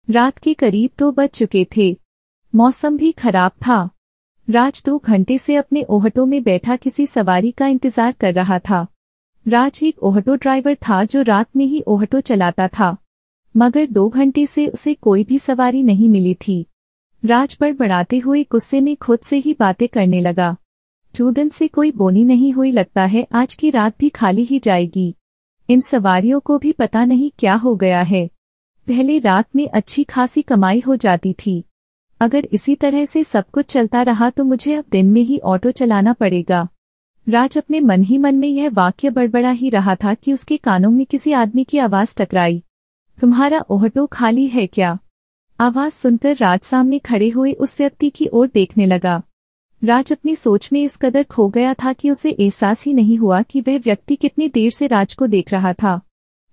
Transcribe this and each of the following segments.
रात के करीब 2 बज चुके थे। मौसम भी खराब था। राज 2 घंटे से अपने ऑटो में बैठा किसी सवारी का इंतजार कर रहा था। राज एक ऑटो ड्राइवर था जो रात में ही ऑटो चलाता था, मगर 2 घंटे से उसे कोई भी सवारी नहीं मिली थी। राज बड़बड़ाते हुए गुस्से में खुद से ही बातें करने लगा। 2 दिन से कोई बोनी नहीं हुई, लगता है आज की रात भी खाली ही जाएगी। इन सवारियों को भी पता नहीं क्या हो गया है। पहले रात में अच्छी खासी कमाई हो जाती थी। अगर इसी तरह से सब कुछ चलता रहा तो मुझे अब दिन में ही ऑटो चलाना पड़ेगा। राज अपने मन ही मन में यह वाक्य बड़बड़ा ही रहा था कि उसके कानों में किसी आदमी की आवाज टकराई। तुम्हारा ऑटो खाली है क्या? आवाज सुनकर राज सामने खड़े हुए उस व्यक्ति की ओर देखने लगा। राज अपनी सोच में इस कदर खो गया था कि उसे एहसास ही नहीं हुआ कि वह व्यक्ति कितनी देर से राज को देख रहा था।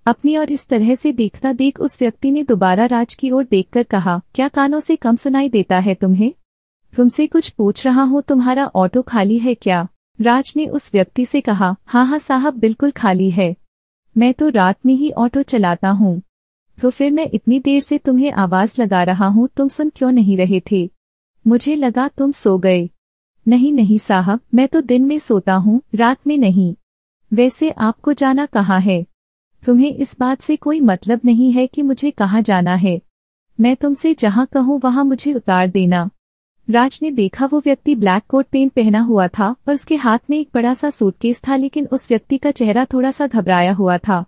अपनी और इस तरह से देखता देख उस व्यक्ति ने दोबारा राज की ओर देखकर कहा, क्या कानों से कम सुनाई देता है तुम्हें? तुमसे कुछ पूछ रहा हूँ, तुम्हारा ऑटो खाली है क्या? राज ने उस व्यक्ति से कहा, हाँ साहब, बिल्कुल खाली है। मैं तो रात में ही ऑटो चलाता हूँ। तो फिर मैं इतनी देर से तुम्हें आवाज लगा रहा हूँ, तुम सुन क्यों नहीं रहे थे? मुझे लगा तुम सो गए। नहीं साहब, मैं तो दिन में सोता हूँ, रात में नहीं। वैसे आपको जाना कहाँ है? तुम्हें इस बात से कोई मतलब नहीं है कि मुझे कहाँ जाना है। मैं तुमसे जहाँ कहूँ वहाँ मुझे उतार देना। राज ने देखा वो व्यक्ति ब्लैक कोट पेंट पहना हुआ था और उसके हाथ में एक बड़ा सा सूटकेस था, लेकिन उस व्यक्ति का चेहरा थोड़ा सा घबराया हुआ था।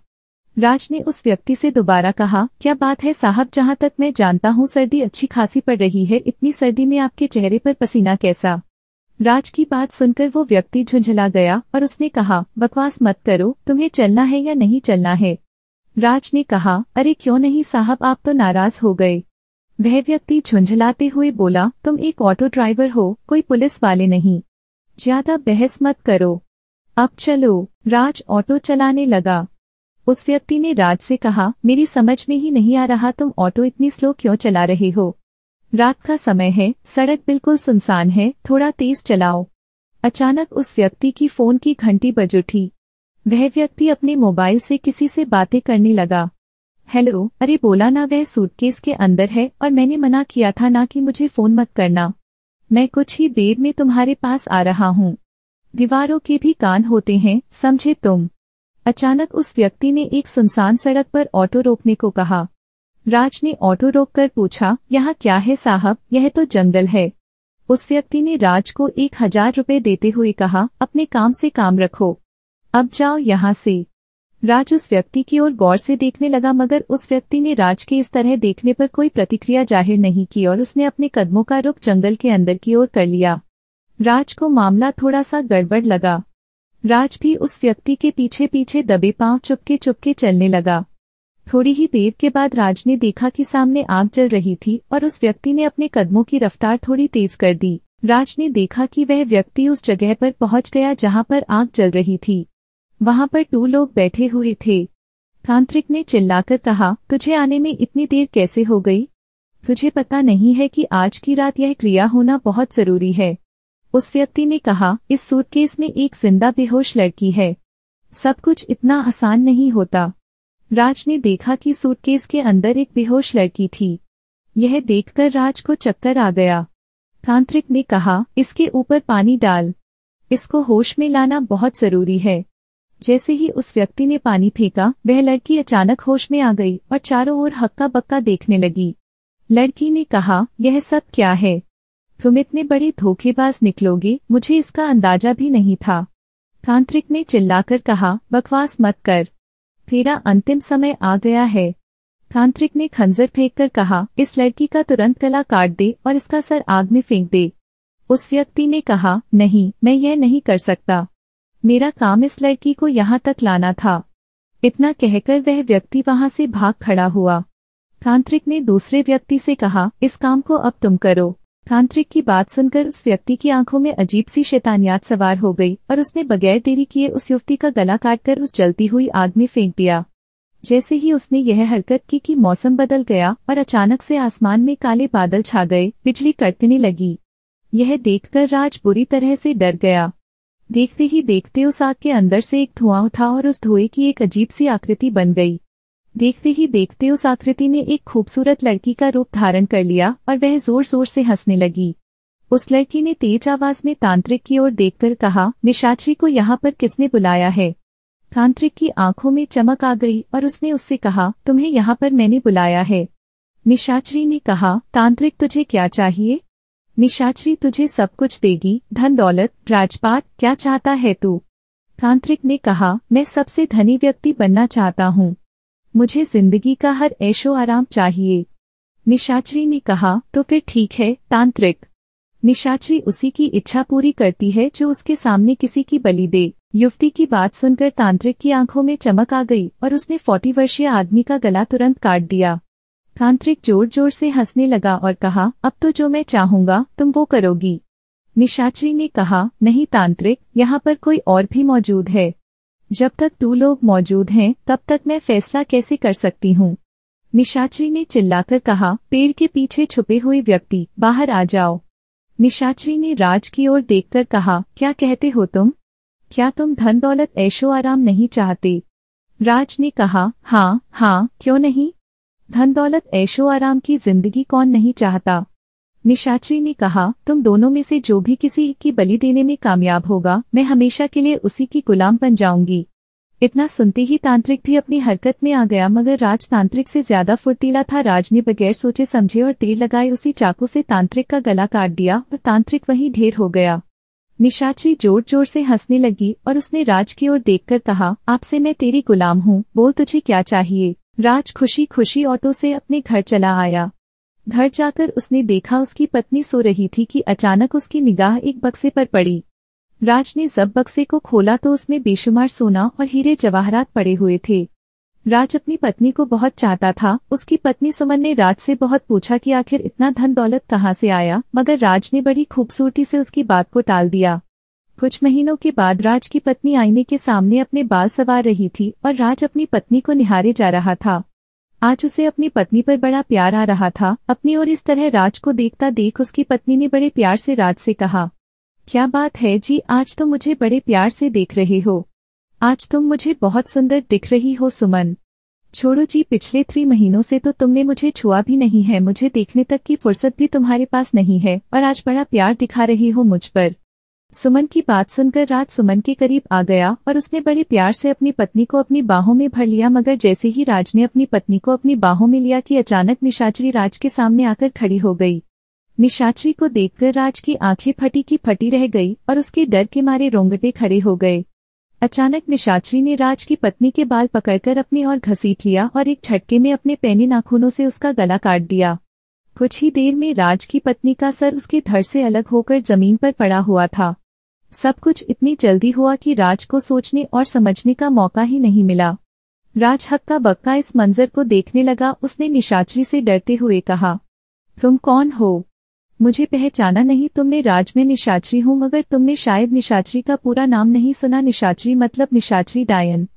राज ने उस व्यक्ति से दोबारा कहा, क्या बात है साहब, जहाँ तक मैं जानता हूँ सर्दी अच्छी खासी पड़ रही है, इतनी सर्दी में आपके चेहरे पर पसीना कैसा? राज की बात सुनकर वो व्यक्ति झुंझला गया और उसने कहा, बकवास मत करो, तुम्हें चलना है या नहीं चलना है? राज ने कहा, अरे क्यों नहीं साहब, आप तो नाराज हो गए। वह व्यक्ति झुंझलाते हुए बोला, तुम एक ऑटो ड्राइवर हो, कोई पुलिस वाले नहीं। ज्यादा बहस मत करो, अब चलो। राज ऑटो चलाने लगा। उस व्यक्ति ने राज से कहा, मेरी समझ में ही नहीं आ रहा, तुम ऑटो इतनी स्लो क्यों चला रहे हो? रात का समय है, सड़क बिल्कुल सुनसान है, थोड़ा तेज चलाओ। अचानक उस व्यक्ति की फोन की घंटी बज उठी। वह व्यक्ति अपने मोबाइल से किसी से बातें करने लगा। हेलो, अरे बोला ना, वह सूटकेस के अंदर है और मैंने मना किया था ना कि मुझे फोन मत करना। मैं कुछ ही देर में तुम्हारे पास आ रहा हूँ। दीवारों के भी कान होते हैं, समझे तुम? अचानक उस व्यक्ति ने एक सुनसान सड़क पर ऑटो रोकने को कहा। राज ने ऑटो रोककर पूछा, यहाँ क्या है साहब? यह तो जंगल है। उस व्यक्ति ने राज को 1000 रुपए देते हुए कहा, अपने काम से काम रखो, अब जाओ यहाँ से। राज उस व्यक्ति की ओर गौर से देखने लगा, मगर उस व्यक्ति ने राज के इस तरह देखने पर कोई प्रतिक्रिया जाहिर नहीं की और उसने अपने कदमों का रुख जंगल के अंदर की ओर कर लिया। राज को मामला थोड़ा सा गड़बड़ लगा। राज भी उस व्यक्ति के पीछे पीछे दबे पांव चुपके चुपके चलने लगा। थोड़ी ही देर के बाद राज ने देखा कि सामने आग जल रही थी और उस व्यक्ति ने अपने कदमों की रफ्तार थोड़ी तेज कर दी। राज ने देखा कि वह व्यक्ति उस जगह पर पहुंच गया जहां पर आग जल रही थी। वहां पर 2 लोग बैठे हुए थे। तांत्रिक ने चिल्लाकर कहा, तुझे आने में इतनी देर कैसे हो गई? तुझे पता नहीं है कि आज की रात यह क्रिया होना बहुत जरूरी है? उस व्यक्ति ने कहा, इस सूटकेस में एक जिंदा बेहोश लड़की है। सब कुछ इतना आसान नहीं होता। राज ने देखा कि सूटकेस के अंदर एक बेहोश लड़की थी। यह देखकर राज को चक्कर आ गया। तांत्रिक ने कहा, इसके ऊपर पानी डाल, इसको होश में लाना बहुत जरूरी है। जैसे ही उस व्यक्ति ने पानी फेंका, वह लड़की अचानक होश में आ गई और चारों ओर हक्का बक्का देखने लगी। लड़की ने कहा, यह सब क्या है? तुम इतने बड़े धोखेबाज निकलोगे, मुझे इसका अंदाजा भी नहीं था। तांत्रिक ने चिल्लाकर कहा, बकवास मत कर, तेरा अंतिम समय आ गया है। तांत्रिक ने खंजर फेंककर कहा, इस लड़की का तुरंत गला काट दे और इसका सर आग में फेंक दे। उस व्यक्ति ने कहा, नहीं, मैं यह नहीं कर सकता। मेरा काम इस लड़की को यहाँ तक लाना था। इतना कहकर वह व्यक्ति वहां से भाग खड़ा हुआ। तांत्रिक ने दूसरे व्यक्ति से कहा, इस काम को अब तुम करो। तांत्रिक की बात सुनकर उस व्यक्ति की आंखों में अजीब सी शैतानियत सवार हो गई और उसने बगैर देरी किए उस युवती का गला काटकर उस जलती हुई आग में फेंक दिया। जैसे ही उसने यह हरकत की कि मौसम बदल गया और अचानक से आसमान में काले बादल छा गए, बिजली कड़कने लगी। यह देखकर राज बुरी तरह से डर गया। देखते ही देखते उस आग के अंदर से एक धुआं उठा और उस धुएं की एक अजीब सी आकृति बन गई। देखते ही देखते उस आकृति ने एक खूबसूरत लड़की का रूप धारण कर लिया और वह जोर जोर से हंसने लगी। उस लड़की ने तेज आवाज में तांत्रिक की ओर देखकर कहा, निशाचरी को यहाँ पर किसने बुलाया है? तांत्रिक की आंखों में चमक आ गई और उसने उससे कहा, तुम्हें यहाँ पर मैंने बुलाया है। निशाचरी ने कहा, तांत्रिक तुझे क्या चाहिए? निशाचरी तुझे सब कुछ देगी, धन दौलत, राजपाट, क्या चाहता है तू? तांत्रिक ने कहा, मैं सबसे धनी व्यक्ति बनना चाहता हूँ। मुझे जिंदगी का हर ऐशो आराम चाहिए। निशाचरी ने कहा, तो फिर ठीक है तांत्रिक। निशाचरी उसी की इच्छा पूरी करती है जो उसके सामने किसी की बलि दे। युवती की बात सुनकर तांत्रिक की आंखों में चमक आ गई और उसने 40 वर्षीय आदमी का गला तुरंत काट दिया। तांत्रिक जोर जोर से हंसने लगा और कहा, अब तो जो मैं चाहूंगा तुम वो करोगी। निशाचरी ने कहा, नहीं तांत्रिक, यहाँ पर कोई और भी मौजूद है। जब तक 2 लोग मौजूद हैं तब तक मैं फैसला कैसे कर सकती हूँ? निशाचरी ने चिल्लाकर कहा, पेड़ के पीछे छुपे हुए व्यक्ति, बाहर आ जाओ। निशाचरी ने राज की ओर देखकर कहा, क्या कहते हो तुम? क्या तुम धन दौलत ऐशो आराम नहीं चाहते? राज ने कहा, हाँ हाँ, क्यों नहीं? धन दौलत ऐशो आराम की जिंदगी कौन नहीं चाहता? निशाचरी ने कहा, तुम दोनों में से जो भी किसी की बलि देने में कामयाब होगा, मैं हमेशा के लिए उसी की गुलाम बन जाऊंगी। इतना सुनते ही तांत्रिक भी अपनी हरकत में आ गया, मगर राज तांत्रिक से ज्यादा फुर्तीला था। राज ने बगैर सोचे समझे और तीर लगाए उसी चाकू से तांत्रिक का गला काट दिया और तांत्रिक वहीं ढेर हो गया। निशाचरी जोर जोर से हंसने लगी और उसने राज की ओर देखकर कहा, आपसे मैं तेरी गुलाम हूँ, बोल तुझे क्या चाहिए? राज खुशी खुशी ऑटो से अपने घर चला आया। घर जाकर उसने देखा उसकी पत्नी सो रही थी कि अचानक उसकी निगाह एक बक्से पर पड़ी। राज ने जब बक्से को खोला तो उसमें बेशुमार सोना और हीरे जवाहरात पड़े हुए थे। राज अपनी पत्नी को बहुत चाहता था। उसकी पत्नी सुमन ने राज से बहुत पूछा कि आखिर इतना धन दौलत कहाँ से आया, मगर राज ने बड़ी खूबसूरती से उसकी बात को टाल दिया। कुछ महीनों के बाद राज की पत्नी आईने के सामने अपने बाल संवार रही थी और राज अपनी पत्नी को निहारे जा रहा था। आज उसे अपनी पत्नी पर बड़ा प्यार आ रहा था। अपनी ओर इस तरह राज को देखता देख उसकी पत्नी ने बड़े प्यार से राज से कहा, क्या बात है जी, आज तो मुझे बड़े प्यार से देख रहे हो। आज तुम मुझे बहुत सुंदर दिख रही हो सुमन। छोड़ो जी, पिछले 3 महीनों से तो तुमने मुझे छुआ भी नहीं है, मुझे देखने तक की फुर्सत भी तुम्हारे पास नहीं है और आज बड़ा प्यार दिखा रही हो मुझ पर। सुमन की बात सुनकर राज सुमन के करीब आ गया और उसने बड़े प्यार से अपनी पत्नी को अपनी बाहों में भर लिया, मगर जैसे ही राज ने अपनी पत्नी को अपनी बाहों में लिया कि अचानक निशाचरी राज के सामने आकर खड़ी हो गई। निशाचरी को देखकर राज की आंखें फटी की फटी रह गई और उसके डर के मारे रोंगटे खड़े हो गए। अचानक निशाचरी ने राज की पत्नी के बाल पकड़कर अपनी ओर घसीट लिया और एक झटके में अपने पैने नाखूनों से उसका गला काट दिया। कुछ ही देर में राज की पत्नी का सर उसके धड़ से अलग होकर जमीन पर पड़ा हुआ था। सब कुछ इतनी जल्दी हुआ कि राज को सोचने और समझने का मौका ही नहीं मिला। राज हक्का बक्का इस मंजर को देखने लगा। उसने निशाचरी से डरते हुए कहा, तुम कौन हो? मुझे पहचाना नहीं तुमने? राज में निशाचरी हूँ, मगर तुमने शायद निशाचरी का पूरा नाम नहीं सुना। निशाचरी मतलब निशाचरी डायन।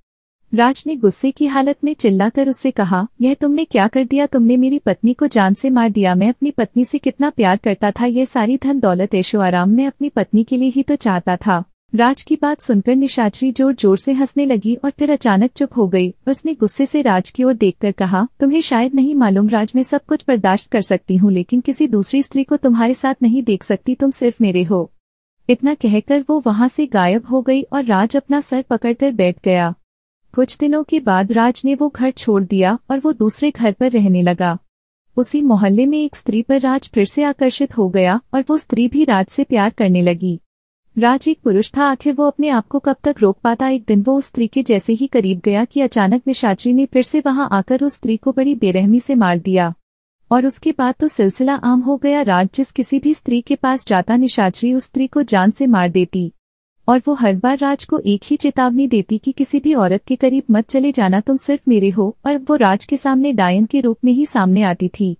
राज ने गुस्से की हालत में चिल्लाकर उससे कहा, यह तुमने क्या कर दिया? तुमने मेरी पत्नी को जान से मार दिया। मैं अपनी पत्नी से कितना प्यार करता था। यह सारी धन दौलत ऐशो आराम मैं अपनी पत्नी के लिए ही तो चाहता था। राज की बात सुनकर निशाचरी जोर जोर से हंसने लगी और फिर अचानक चुप हो गई। उसने गुस्से से राज की ओर देखकर कहा, तुम्हें शायद नहीं मालूम राज, मैं सब कुछ बर्दाश्त कर सकती हूँ, लेकिन किसी दूसरी स्त्री को तुम्हारे साथ नहीं देख सकती। तुम सिर्फ मेरे हो। इतना कहकर वो वहां से गायब हो गई और राज अपना सर पकड़कर बैठ गया। कुछ दिनों के बाद राज ने वो घर छोड़ दिया और वो दूसरे घर पर रहने लगा। उसी मोहल्ले में एक स्त्री पर राज फिर से आकर्षित हो गया और वो स्त्री भी राज से प्यार करने लगी। राज एक पुरुष था, आखिर वो अपने आप को कब तक रोक पाता। एक दिन वो उस स्त्री के जैसे ही करीब गया कि अचानक निशाचरी ने फिर से वहां आकर उस स्त्री को बड़ी बेरहमी से मार दिया और उसके बाद तो सिलसिला आम हो गया। राज जिस किसी भी स्त्री के पास जाता, निशाचरी उस स्त्री को जान से मार देती और वो हर बार राज को एक ही चेतावनी देती कि किसी भी औरत के करीब मत चले जाना, तुम सिर्फ मेरे हो। और वो राज के सामने डायन के रूप में ही सामने आती थी।